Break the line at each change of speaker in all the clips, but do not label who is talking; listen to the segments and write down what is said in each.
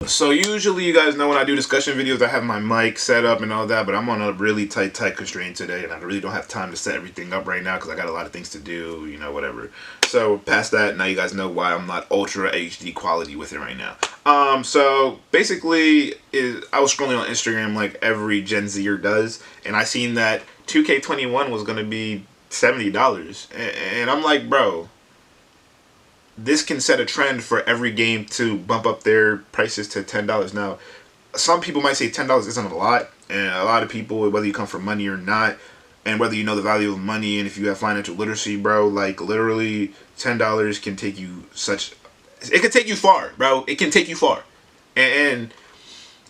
So usually you guys know when I do discussion videos I have my mic set up and all that, but I'm on a really tight constraint today and I really don't have time to set everything up right now because I got a lot of things to do, you know, whatever. So past that, now you guys know why I'm not ultra HD quality with it right now. So basically I was scrolling on Instagram like every Gen Zer does, and I seen that 2K21 was going to be $70. And I'm like, bro, this can set a trend for every game to bump up their prices to $10. Now, some people might say $10 isn't a lot, and a lot of people, whether you come from money or not, and whether you know the value of money, and if you have financial literacy, bro, like literally $10 can take you it can take you far, bro. It can take you far. And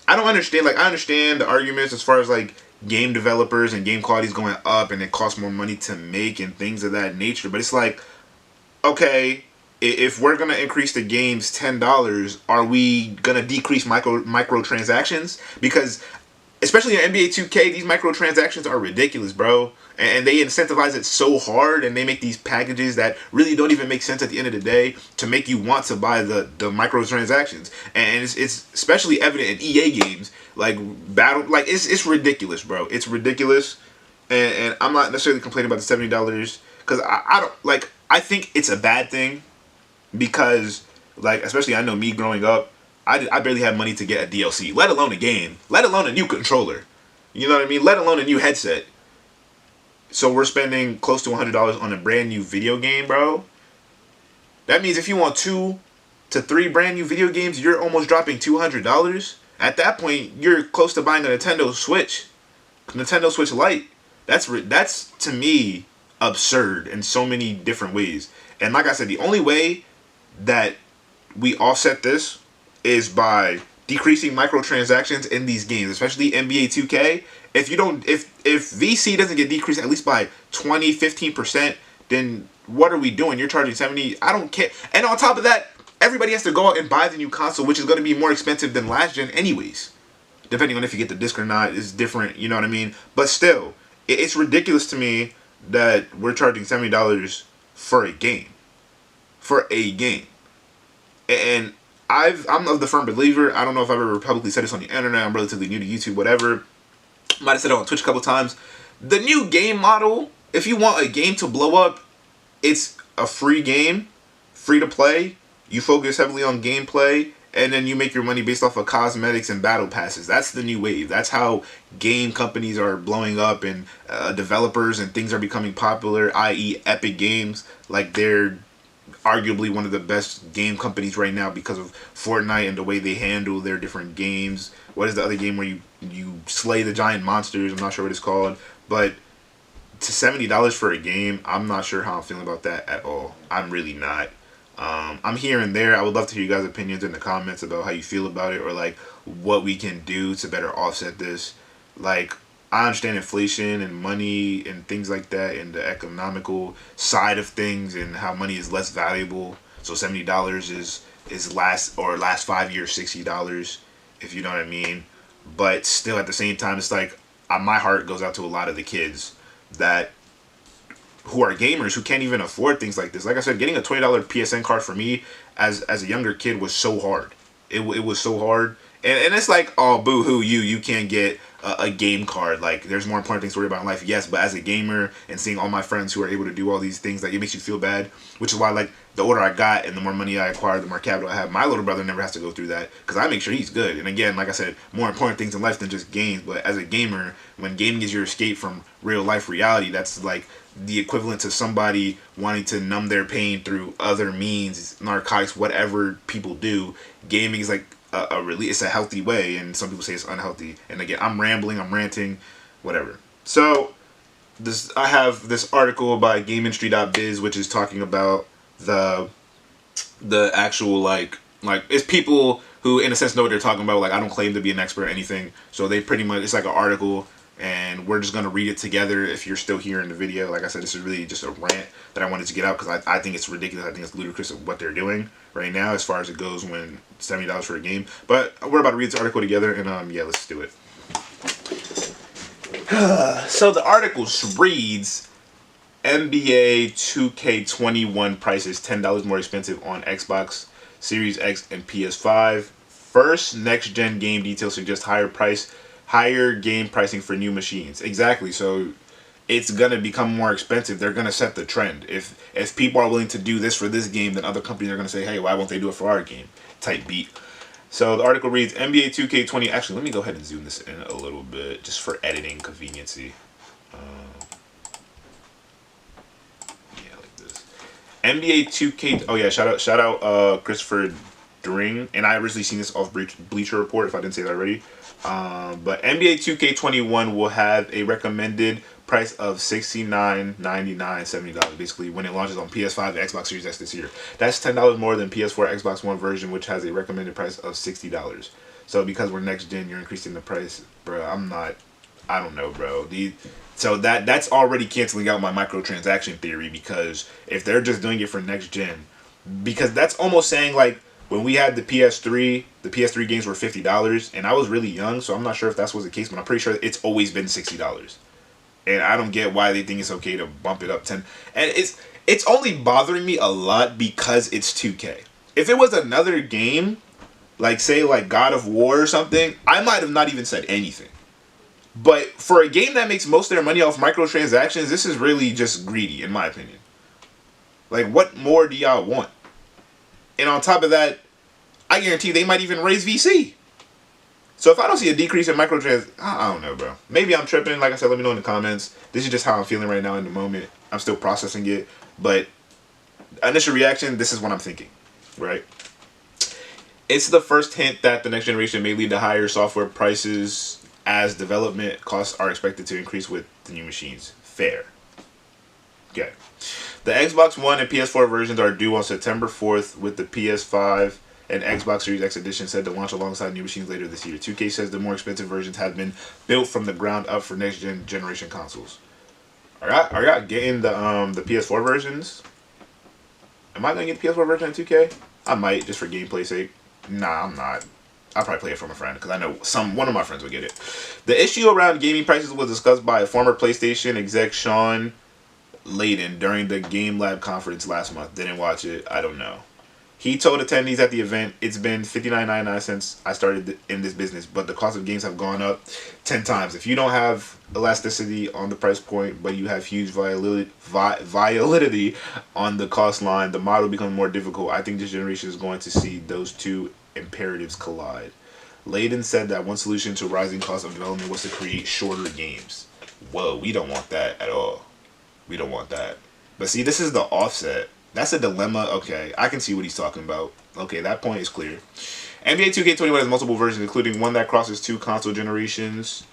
I don't understand, like I understand the arguments as far as like game developers and game quality is going up and it costs more money to make and things of that nature, but it's like, okay, if we're gonna increase the game's $10, are we gonna decrease microtransactions? Because especially in NBA 2K, these microtransactions are ridiculous, bro. And they incentivize it so hard, and they make these packages that really don't even make sense at the end of the day to make you want to buy the microtransactions. And it's especially evident in EA games like it's ridiculous, bro. It's ridiculous, and I'm not necessarily complaining about the $70 because I don't like. I think it's a bad thing. Because, like, especially I know me growing up, I barely had money to get a DLC, let alone a game, let alone a new controller. You know what I mean? Let alone a new headset. So we're spending close to $100 on a brand new video game, bro. That means if you want 2 to 3 brand new video games, you're almost dropping $200. At that point, you're close to buying a Nintendo Switch Lite. That's to me absurd in so many different ways. And like I said, the only way that we offset this is by decreasing microtransactions in these games, especially NBA 2K. If VC doesn't get decreased at least by 20-15%, then what are we doing? You're charging 70. I don't care. And on top of that, everybody has to go out and buy the new console, which is going to be more expensive than last gen anyways. Depending on if you get the disc or not, is different, you know what I mean? But still, it's ridiculous to me that we're charging $70 for a game. And I'm of the firm believer, I don't know if I've ever publicly said this on the internet, I'm relatively new to YouTube, whatever, might have said it on Twitch a couple times, the new game model, if you want a game to blow up, it's a free game, free to play, you focus heavily on gameplay, and then you make your money based off of cosmetics and battle passes. That's the new wave. That's how game companies are blowing up, and developers and things are becoming popular, i.e. Epic Games, like they're arguably one of the best game companies right now because of Fortnite and the way they handle their different games. What is the other game where you slay the giant monsters? I'm not sure what it's called. But to $70 for a game, I'm not sure how I'm feeling about that at all. I'm really not. I'm here and there. I would love to hear you guys' opinions in the comments about how you feel about it, or like what we can do to better offset this. Like, I understand inflation and money and things like that, and the economical side of things, and how money is less valuable. So $70 is last 5 years $60, if you know what I mean. But still, at the same time, it's like my heart goes out to a lot of the kids who are gamers who can't even afford things like this. Like I said, getting a $20 PSN card for me as a younger kid was so hard. It was so hard. And it's like, oh, boo-hoo, you can't get a game card. Like, there's more important things to worry about in life. Yes, but as a gamer and seeing all my friends who are able to do all these things, like, it makes you feel bad. Which is why, like, the older I got and the more money I acquired, the more capital I have. My little brother never has to go through that because I make sure he's good. And again, like I said, more important things in life than just games. But as a gamer, when gaming is your escape from real life reality, that's like the equivalent to somebody wanting to numb their pain through other means, narcotics, whatever people do. Gaming is like it's a healthy way, and some people say it's unhealthy. And again, I'm rambling, I'm ranting, whatever. So I have this article by GameIndustry.biz, which is talking about the actual like it's people who in a sense know what they're talking about. Like, I don't claim to be an expert or anything, so they pretty much, it's like an article, and we're just going to read it together if you're still here in the video. Like I said, this is really just a rant that I wanted to get out because I think it's ridiculous. I think it's ludicrous of what they're doing right now as far as it goes when $70 for a game. But we're about to read this article together, and yeah, let's do it. So the article reads, NBA 2K21 prices $10 more expensive on Xbox Series X and PS5. first next-gen game details suggest higher game pricing for new machines. Exactly. So it's gonna become more expensive. They're gonna set the trend. If people are willing to do this for this game, then other companies are gonna say, hey, why won't they do it for our game? Type beat. So the article reads, NBA 2K20. Actually, let me go ahead and zoom this in a little bit just for editing conveniency. Yeah, like this. NBA 2K. Oh yeah, shout out Christopher Dring. And I originally seen this off Bleacher Report, if I didn't say that already. But NBA 2K21 will have a recommended price of $69.99, $70 basically when it launches on PS5 and Xbox Series X this year. That's $10 more than PS4 Xbox One version, which has a recommended price of $60. So because we're next gen, you're increasing the price, bro. I don't know, bro. So that's already canceling out my microtransaction theory, because if they're just doing it for next gen, because that's almost saying like when we had the PS3 games were $50, and I was really young, so I'm not sure if that was the case, but I'm pretty sure it's always been $60. And I don't get why they think it's okay to bump it up 10. And it's only bothering me a lot because it's 2K. If it was another game, like say like God of War or something, I might have not even said anything. But for a game that makes most of their money off microtransactions, this is really just greedy, in my opinion. Like, what more do y'all want? And on top of that, I guarantee they might even raise VC. So if I don't see a decrease in microtrans, I don't know, bro. Maybe I'm tripping. Like I said, let me know in the comments. This is just how I'm feeling right now in the moment. I'm still processing it. But initial reaction, this is what I'm thinking, right? It's the first hint that the next generation may lead to higher software prices as development costs are expected to increase with the new machines. Fair. Okay. The Xbox One and PS4 versions are due on September 4th, with the PS5 and Xbox Series X edition said to launch alongside new machines later this year. 2K says the more expensive versions have been built from the ground up for next generation consoles. Are y'all getting the PS4 versions? Am I gonna get the PS4 version of 2K? I might, just for gameplay sake. Nah, I'm not. I'll probably play it from a friend because I know one of my friends will get it. The issue around gaming prices was discussed by a former PlayStation exec, Sean Layden, during the Game Lab conference last month. Didn't watch it. I don't know. He told attendees at the event, it's been $59.99 since I started in this business, but the cost of games have gone up 10 times. If you don't have elasticity on the price point, but you have huge volatility on the cost line, the model becomes more difficult. I think this generation is going to see those two imperatives collide. Layden said that one solution to rising cost of development was to create shorter games. Whoa, we don't want that at all. We don't want that. But see, this is the offset. That's a dilemma. Okay, I can see what he's talking about. Okay, that point is clear. NBA 2K21 has multiple versions, including one that crosses 2 console generations.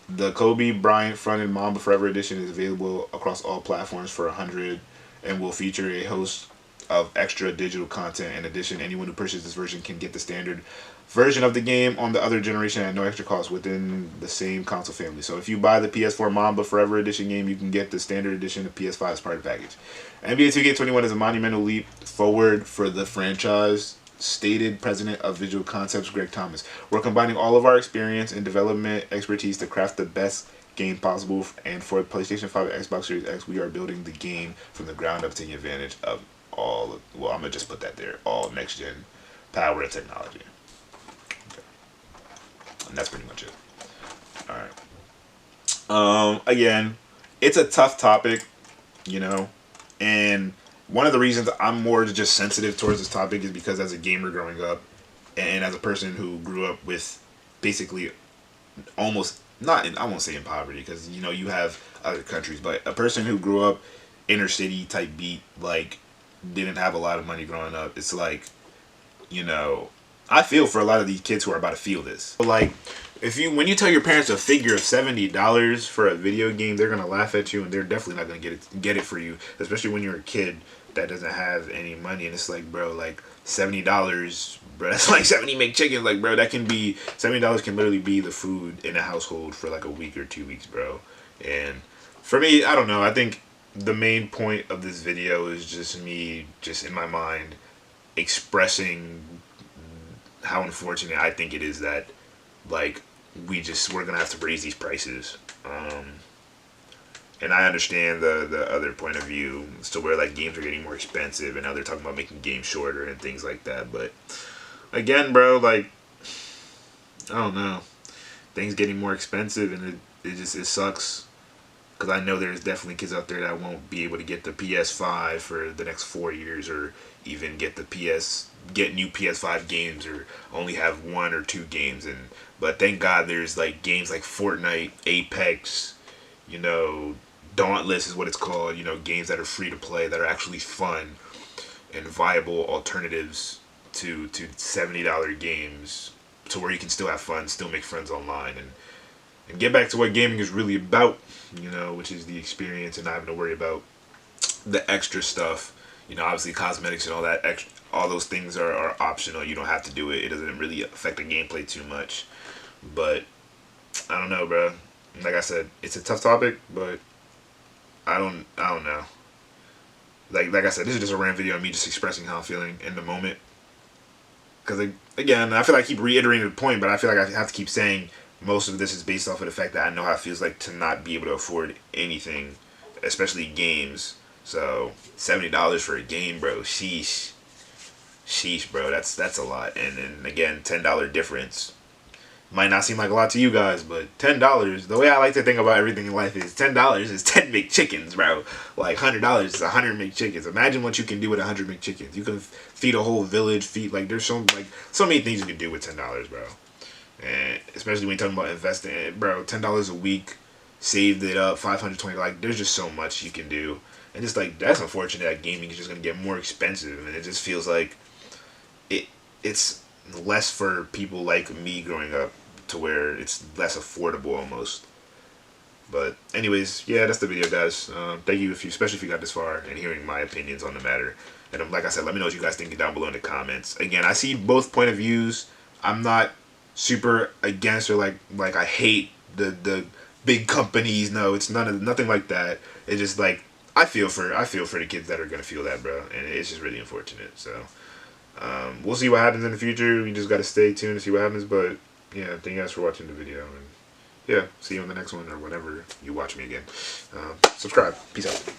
The Kobe Bryant fronted Mamba Forever edition is available across all platforms for $100 and will feature a host of extra digital content. In addition, anyone who purchases this version can get the standard version of the game on the other generation at no extra cost within the same console family. So if you buy the PS4 Mamba Forever edition game, you can get the standard edition of PS5 as part of the package. NBA 2K21 is a monumental leap forward for the franchise, stated president of Visual Concepts Greg Thomas. We're combining all of our experience and development expertise to craft the best game possible, and for PlayStation 5 and Xbox Series X, we are building the game from the ground up, taking advantage of all, well, I'm going to just put that there, all next-gen power and technology. Okay. And that's pretty much it. Alright. Again, it's a tough topic, you know, and one of the reasons I'm more just sensitive towards this topic is because as a gamer growing up, and as a person who grew up with basically almost, not in, I won't say in poverty, because, you know, you have other countries, but a person who grew up inner city type beat, like, didn't have a lot of money growing up, it's like, you know, I feel for a lot of these kids who are about to feel this. Like, when you tell your parents a figure of $70 for a video game, they're gonna laugh at you, and they're definitely not gonna get it for you, especially when you're a kid that doesn't have any money. And it's like, bro, like $70, bro, that's like 70 McChickens. Like, bro, that can be $70 can literally be the food in a household for like a week or 2 weeks, bro. And for me, I don't know, I think the main point of this video is just me, just in my mind, expressing how unfortunate I think it is that, like, we're gonna have to raise these prices. And I understand the other point of view, to where like games are getting more expensive, and now they're talking about making games shorter and things like that. But again, bro, like, I don't know. Things getting more expensive, and it sucks. Because I know there's definitely kids out there that won't be able to get the ps5 for the next 4 years, or even get new ps5 games, or only have 1 or 2 games. But thank God there's like games like Fortnite, Apex, you know, Dauntless is what it's called. You know, games that are free to play, that are actually fun and viable alternatives to $70 games, to where you can still have fun, still make friends online, and get back to what gaming is really about, you know, which is the experience and not having to worry about the extra stuff. You know, obviously cosmetics and all that extra, all those things are optional. You don't have to do it. It doesn't really affect the gameplay too much. But I don't know, bro. Like I said, it's a tough topic, but I don't know. Like I said, this is just a rant video of me just expressing how I'm feeling in the moment. Because again, I feel like I keep reiterating the point, but I feel like I have to keep saying most of this is based off of the fact that I know how it feels like to not be able to afford anything, especially games. So $70 for a game, bro. Sheesh, bro. That's a lot. And again, $10 difference might not seem like a lot to you guys, but $10. The way I like to think about everything in life is $10 is 10 McChickens, bro. Like $100 is 100 McChickens. Imagine what you can do with 100 McChickens. You can feed a whole village. There's so many things you can do with $10, bro. And especially when you're talking about investing, bro, $10 a week, saved it up, $520. Like, there's just so much you can do, and just like that's unfortunate that gaming is just gonna get more expensive, and it just feels like it's less for people like me growing up, to where it's less affordable almost. But anyways, yeah, that's the video, guys. Thank you, especially if you got this far and hearing my opinions on the matter. And like I said, let me know what you guys think down below in the comments. Again, I see both point of views. I'm not super against, or like I hate the big companies. No, it's nothing like that. It's just like I feel for the kids that are gonna feel that, bro, and it's just really unfortunate. So we'll see what happens in the future. We just gotta stay tuned to see what happens. But yeah, thank you guys for watching the video, and yeah, see you on the next one, or whenever you watch me again. Subscribe. Peace out.